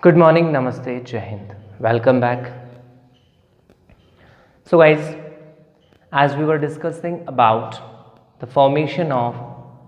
Good morning, Namaste, Jai Hind. Welcome back. So guys, as we were discussing about the formation of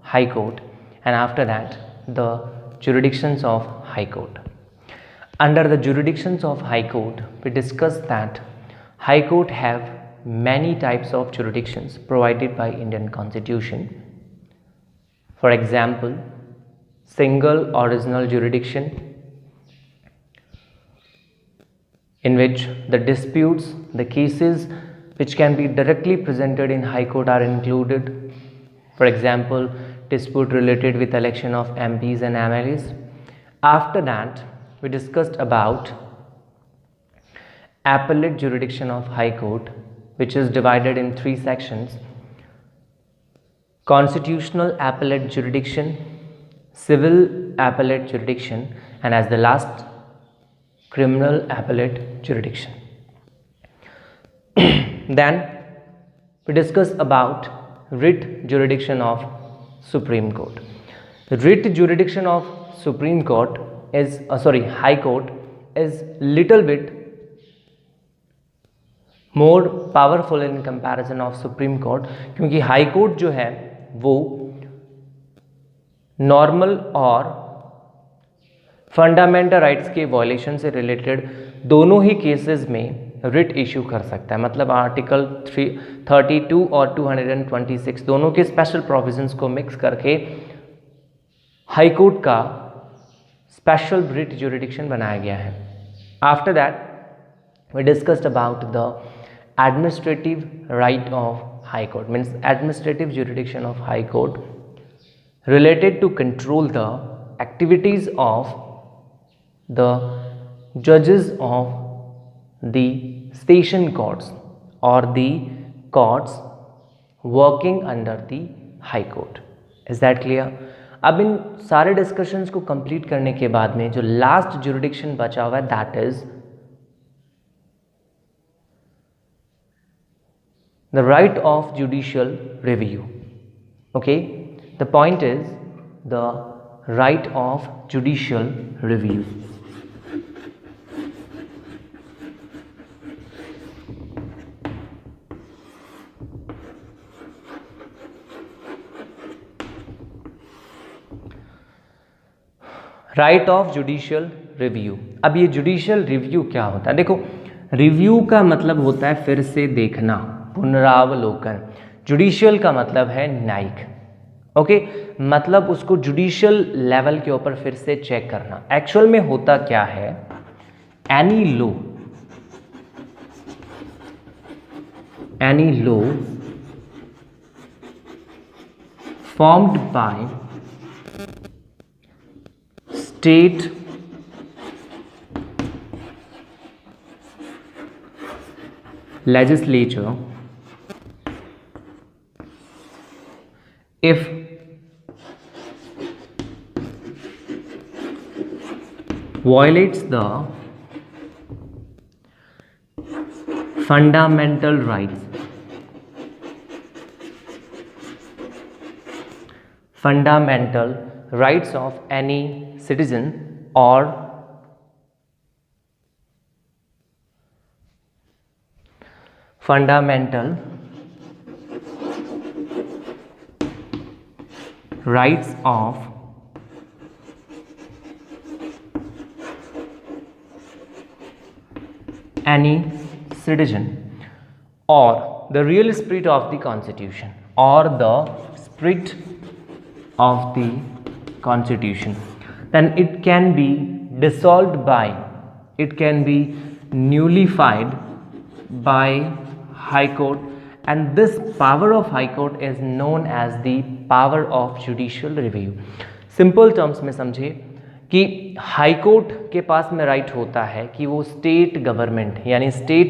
High Court and after that the jurisdictions of High Court. Under the jurisdictions of High Court, we discussed that High Court have many types of jurisdictions provided by Indian Constitution. For example, single original jurisdiction, in which the disputes, the cases which can be directly presented in High Court are included. For example, dispute related with election of MPs and MLAs. After that, we discussed about appellate jurisdiction of High Court, which is divided in three sections: constitutional appellate jurisdiction, civil appellate jurisdiction, and as the last, criminal appellate jurisdiction. Then we discuss about writ jurisdiction of Supreme Court. Writ jurisdiction of Supreme Court is High Court is little bit more powerful in comparison of Supreme Court, क्योंकि high court जो है वो normal और fundamental rights के violation से related दोनों ही cases में writ issue कर सकता है। मतलब आर्टिकल 332 और 226 दोनों के स्पेशल प्रोविजंस को मिक्स करके हाई कोर्ट का स्पेशल रिट जुरिडिक्शन बनाया गया है। After that we discussed about the administrative right of high court, means administrative jurisdiction of high court related to control the activities of the judges of the station courts or the courts working under the high court. Is that clear? अब इन सारे discussions को complete करने के बाद में जो last jurisdiction बचा हुआ है that is the right of judicial review. Okay, the point is the right of judicial review. Right of judicial review. अब ये जुडिशियल रिव्यू क्या होता है? देखो, रिव्यू का मतलब होता है फिर से देखना, पुनरावलोकन. जुडिशियल का मतलब है न्यायिक. ओके, मतलब उसको जुडिशियल लेवल के ऊपर फिर से चेक करना. एक्चुअल में होता क्या है? Any law formed by state legislature if violates the fundamental rights of any citizen or fundamental rights of any citizen or the real spirit of the constitution or the spirit of the constitution, then it can be dissolved by, it can be nullified by high court, and this power of high court is known as the power of judicial review. Simple terms में समझिए कि high court के पास में right होता है कि वो state government यानी स्टेट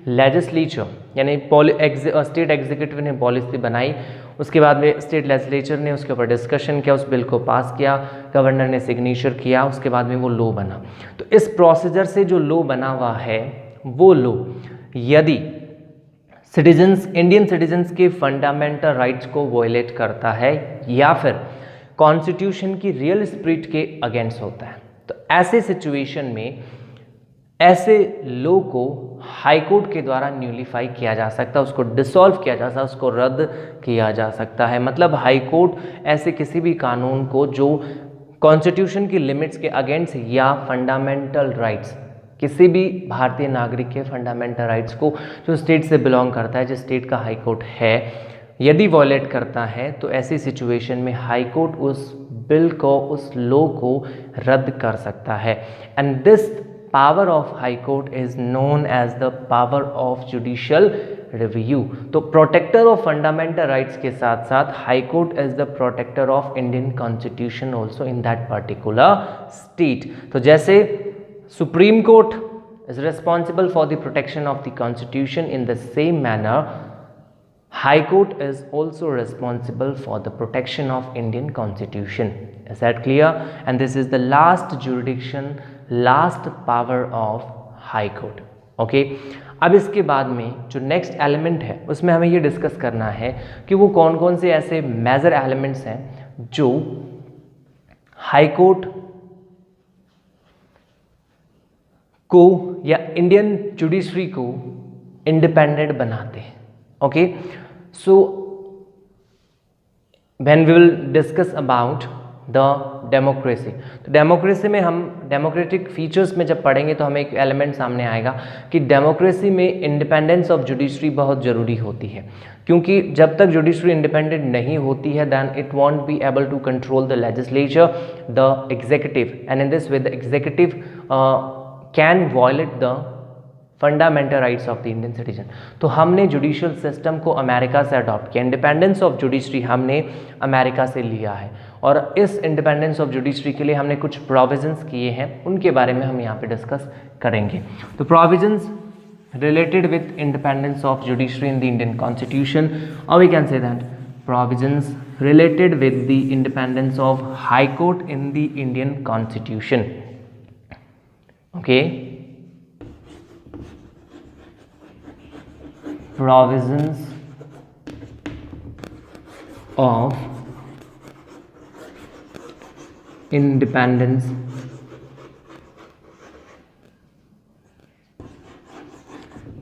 लेजिस्लेचर यानी स्टेट एग्जीक्यूटिव ने पॉलिसी बनाई, उसके बाद में स्टेट लेजिस्लेचर ने उसके ऊपर डिस्कशन किया, उस बिल को पास किया, गवर्नर ने सिग्नेचर किया, उसके बाद में वो लॉ बना. तो इस प्रोसीजर से जो लॉ बना हुआ है वो लॉ यदि सिटीजन्स इंडियन सिटीजन्स के फंडामेंटल राइट्स को वायलेट करता है या फिर कॉन्स्टिट्यूशन की रियल स्पिरिट के अगेंस्ट होता है तो ऐसे सिचुएशन में ऐसे लॉ को हाई कोर्ट के द्वारा न्यूलिफाई किया जा सकता है, उसको डिसॉल्व किया जा सकता है, उसको रद्द किया जा सकता है। मतलब हाई कोर्ट ऐसे किसी भी कानून को जो कॉन्स्टिट्यूशन की लिमिट्स के अगेंस्ट या फंडामेंटल राइट्स, किसी भी भारतीय नागरिक के फंडामेंटल राइट्स को जो स्टेट से बिलोंग करता है, जिस स्टेट का हाई कोर्ट है, यदि वॉयलेट करता है तो ऐसी सिचुएशन में हाई कोर्ट उस बिल को, उस लॉ को रद्द कर सकता है। And this power of high court is known as the power of judicial review. तो प्रोटेक्टर ऑफ फंडामेंटल राइट्स के साथ साथ high court is the protector of Indian constitution also in that particular state. तो जैसे supreme court is responsible for the protection of the constitution, in the same manner high court is also responsible for the protection of Indian constitution. Is that clear? And this is the last jurisdiction, last power of high court. Okay, अब इसके बाद में जो next element है उसमें हमें ये discuss करना है कि वो कौन कौन से ऐसे मेजर एलिमेंट्स हैं जो हाई कोर्ट को या इंडियन जुडिशरी को इंडिपेंडेंट बनाते हैं। Okay, so when we will discuss about the democracy, तो डेमोक्रेसी में हम डेमोक्रेटिक फीचर्स में जब पढ़ेंगे तो हमें एक एलिमेंट सामने आएगा कि डेमोक्रेसी में इंडिपेंडेंस ऑफ जुडिशरी बहुत ज़रूरी होती है, क्योंकि जब तक जुडिशरी इंडिपेंडेंट नहीं होती है then it won't be able to control the legislature, the executive, and in this way the executive can violate the fundamental rights of the Indian citizen. तो हमने जुडिशियल सिस्टम को अमेरिका से adopt किया, independence of judiciary हमने America से लिया है, और इस इंडिपेंडेंस ऑफ जुडिशरी के लिए हमने कुछ प्रोविजंस किए हैं, उनके बारे में हम यहाँ पे डिस्कस करेंगे। तो provisions related with independence of judiciary in the Indian constitution, और we can say that provisions related with the independence of high court in the Indian constitution. Okay, provisions of independence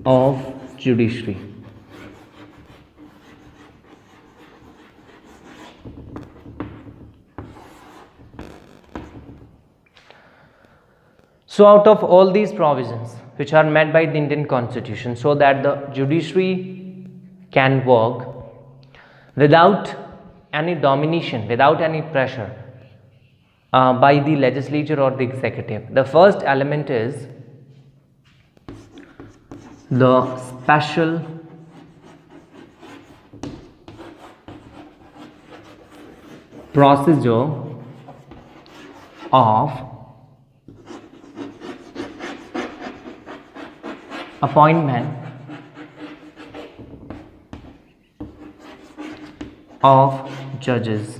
of judiciary. So out of all these provisions which are met by the Indian Constitution, so that the judiciary can work without any domination, without any pressure by the legislature or the executive, the first element is the special procedure of appointment of judges.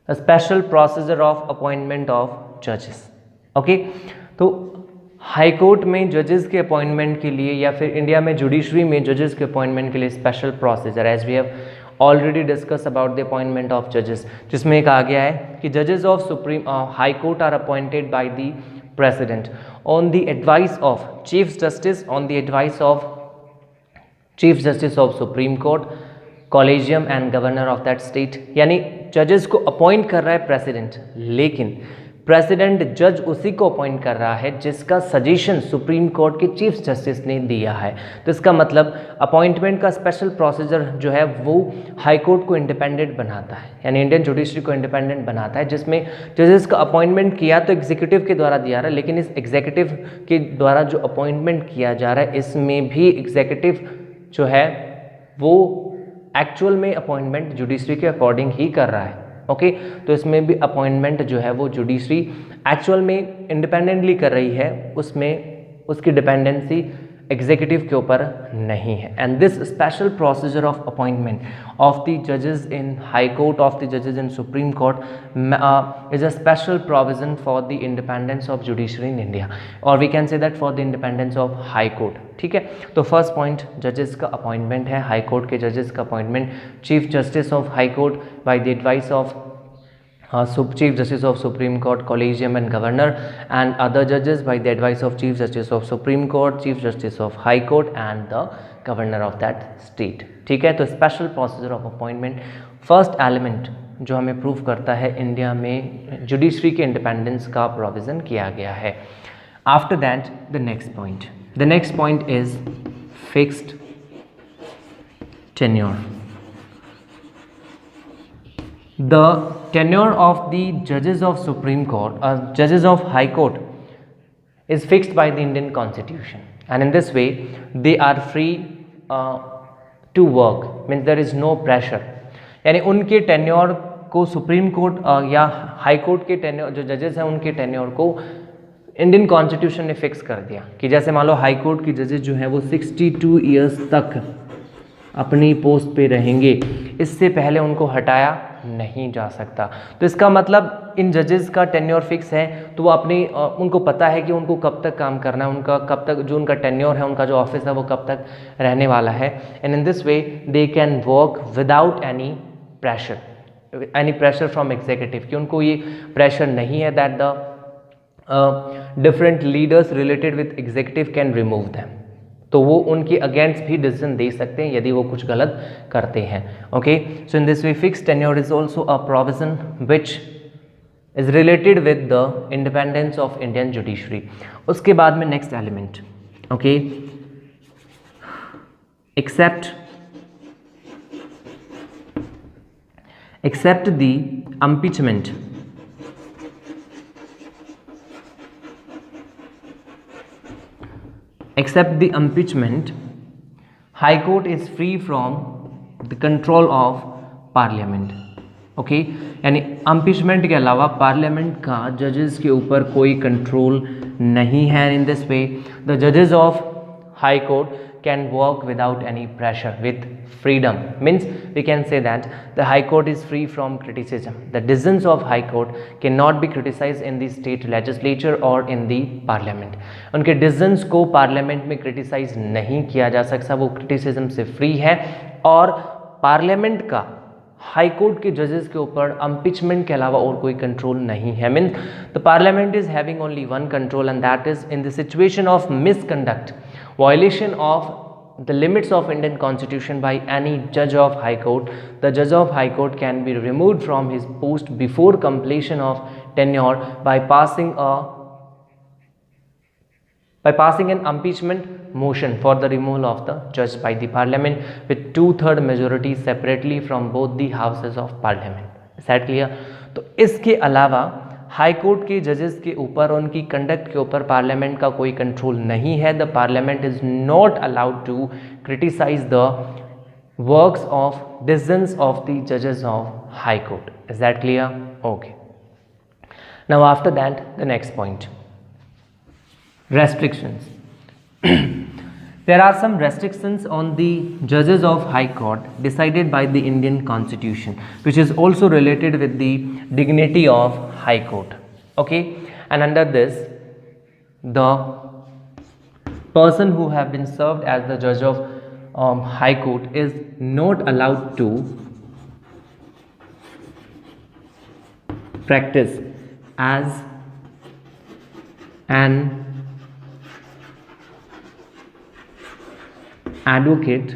A special procedure of appointment of judges. Okay, तो high court में जजेस के appointment के लिए या फिर India में judiciary में जजेस के अपॉइंटमेंट के लिए special procedure, as we have already discuss about the appointment of जजेस, जिसमें कहा गया है कि जजेस of supreme high court are appointed by the president on the advice of chief justice, on the advice of chief justice of supreme court, collegium and governor of that state. यानी जजेस को अपॉइंट कर रहा है president, लेकिन president जज उसी को अपॉइंट कर रहा है जिसका सजेशन सुप्रीम कोर्ट के चीफ जस्टिस ने दिया है। तो इसका मतलब अपॉइंटमेंट का स्पेशल प्रोसीजर जो है वो हाई कोर्ट को इंडिपेंडेंट बनाता है, यानी इंडियन जुडिशरी को इंडिपेंडेंट बनाता है, जिसमें जजेस का अपॉइंटमेंट किया तो एग्जीक्यूटिव के द्वारा दिया रहा है, लेकिन इस एग्जीक्यूटिव के द्वारा जो अपॉइंटमेंट किया जा रहा है इसमें भी एग्जीक्यूटिव जो है वो एक्चुअल में अपॉइंटमेंट जुडिशरी के अकॉर्डिंग ही कर रहा है। ओके, तो इसमें भी अपॉइंटमेंट जो है वो जुडिशरी एक्चुअल में इंडिपेंडेंटली कर रही है, उसमें उसकी डिपेंडेंसी एग्जीक्यूटिव के ऊपर नहीं है। And this special procedure of appointment of the जजेस इन हाई कोर्ट, ऑफ द जजेस इन supreme court is a special provision for the independence of judiciary in India, और we can say that for the independence of high court. ठीक है, तो first point जजेस का appointment है, high court के जजेस का appointment, chief justice of high court by the advice of Chief Justice of Supreme Court, Collegium and Governor, and other judges by the advice of Chief Justice of Supreme Court, Chief Justice of High Court and the Governor of that state. ठीक है, तो special procedure of appointment first element जो हमें prove करता है India में judiciary के independence का प्रोविज़न किया गया है. After that the next point is fixed tenure. The tenure of the judges of Supreme Court or judges of High Court is fixed by the Indian Constitution, and in this way they are free to work, means there is no pressure. यानी उनके tenure को supreme court या high court के tenure जो जजेस हैं उनके tenure को इंडियन कॉन्स्टिट्यूशन ने फिक्स कर दिया कि जैसे मान लो हाई कोर्ट के जजेस जो हैं वो 62 ईयर्स तक अपनी पोस्ट पे रहेंगे, इससे पहले उनको हटाया नहीं जा सकता. तो इसका मतलब इन जजेस का टेन्योर फिक्स है, तो वो अपनी उनको पता है कि उनको कब तक काम करना है, उनका कब तक जो उनका टेन्योर है, उनका जो ऑफिस है वो कब तक रहने वाला है. And in this way they can work without any pressure from executive, कि उनको ये प्रेशर नहीं है that the different leaders related with executive can remove them. तो वो उनके अगेंस्ट भी डिसीजन दे सकते हैं यदि वो कुछ गलत करते हैं. Okay, so in this way fixed tenure is also a provision which is related with the independence of Indian judiciary. उसके बाद में next element, okay, except the impeachment except the impeachment, High Court is free from the control of Parliament. Okay, यानी impeachment के अलावा parliament का जजेस के ऊपर कोई कंट्रोल नहीं है. इन दिस वे द जजेस of high court can work without any pressure, with freedom. Means we can say that the High Court is free from criticism. The decisions of High Court cannot be criticized in the state legislature or in the parliament. उनके decisions को parliament में criticize नहीं किया जा सकता, वो criticism से free है. और parliament का हाई कोर्ट के जजेस के ऊपर impeachment के अलावा और कोई कंट्रोल नहीं है. Mean the parliament is having only one control and that is in the situation of misconduct, violation of the limits of Indian Constitution by any judge of High Court, the judge of High Court can be removed from his post before completion of tenure by passing an impeachment motion for the removal of the judge by the Parliament with 2/3 majority separately from both the houses of Parliament. Is that clear? तो इसके अलावा high court के जजेस के ऊपर उनकी conduct के ऊपर पार्लियामेंट का कोई कंट्रोल नहीं है. The parliament is not allowed to criticise the works of decisions of the जजेस of high court. Is that clear? Okay, now after that the next point, restrictions. There are some restrictions on the judges of High Court decided by the Indian Constitution, which is also related with the dignity of High Court. Okay, and under this, the person who have been served as the judge of High Court is not allowed to practice as an advocate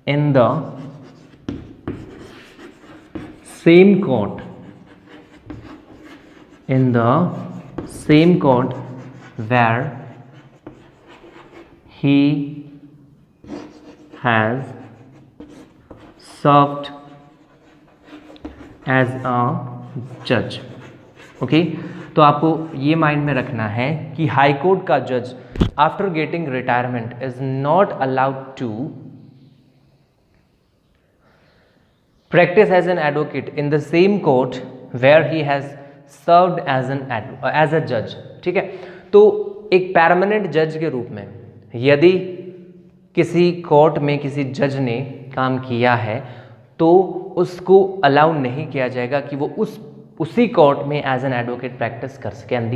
in the same court where he has served as a judge. Okay, तो आपको ये mind में रखना है कि high court का जज after getting retirement is not allowed to practice as an advocate in the same court where he has served as a judge. ठीक है, तो एक परमानेंट जज के रूप में यदि किसी कोर्ट में किसी जज ने काम किया है तो उसको अलाउ नहीं किया जाएगा कि वो उसी कोर्ट में एज एन एडवोकेट प्रैक्टिस कर सके. And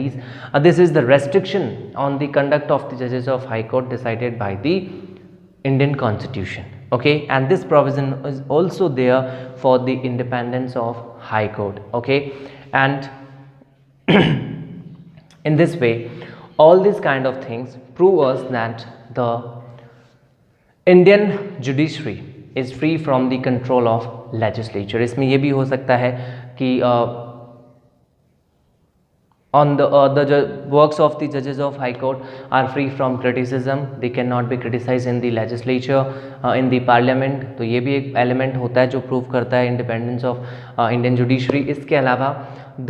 this is the restriction on the conduct of the जजेस of high court decided by the Indian Constitution. Okay, and this provision is also there for the independence of High Court. Okay, and in this way all these kind of things prove us that the Indian judiciary is free from the control of legislature. इसमें ये भी हो सकता है कि on the works of the judges of high court are free from criticism, they cannot be criticized in the legislature, in the parliament. तो ये भी एक element होता है जो prove करता है independence of Indian judiciary. इसके अलावा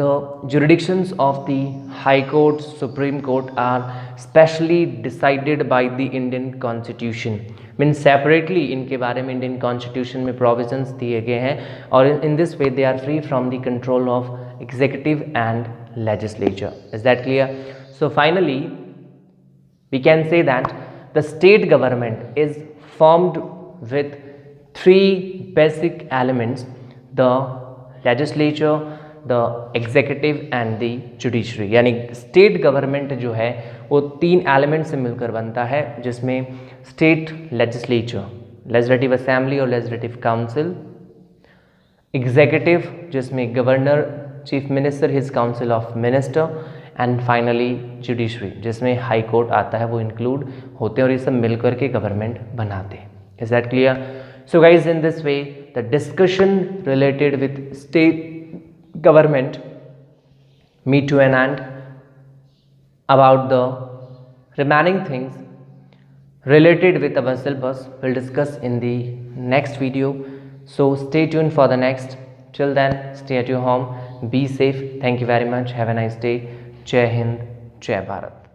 the jurisdictions of the high court, supreme court are specially decided by the Indian constitution. Means separately इनके बारे में इंडियन कॉन्स्टिट्यूशन में प्रोविजंस दिए गए हैं और in this way they are free from the control of executive and legislature. Is that clear? So finally we can say that the state government is formed with three basic elements: the legislature, the executive and the judiciary. यानी state government जो है वो तीन element से मिलकर बनता है, जिसमें state legislature, legislative assembly और legislative council, executive जिसमें governor, chief minister, his council of minister, and finally judiciary जिसमें हाई कोर्ट आता है, वो इंक्लूड होते हैं और ये सब मिलकर के गवर्नमेंट बनाते हैं. Is that clear? So guys, in this way the discussion related with state government meet to an end. About the remaining things related with our syllabus we'll discuss in the next video, so stay tuned for the next. Till then, stay at your home, be safe. Thank you very much. Have a nice day. Jai Hind, Jai Bharat.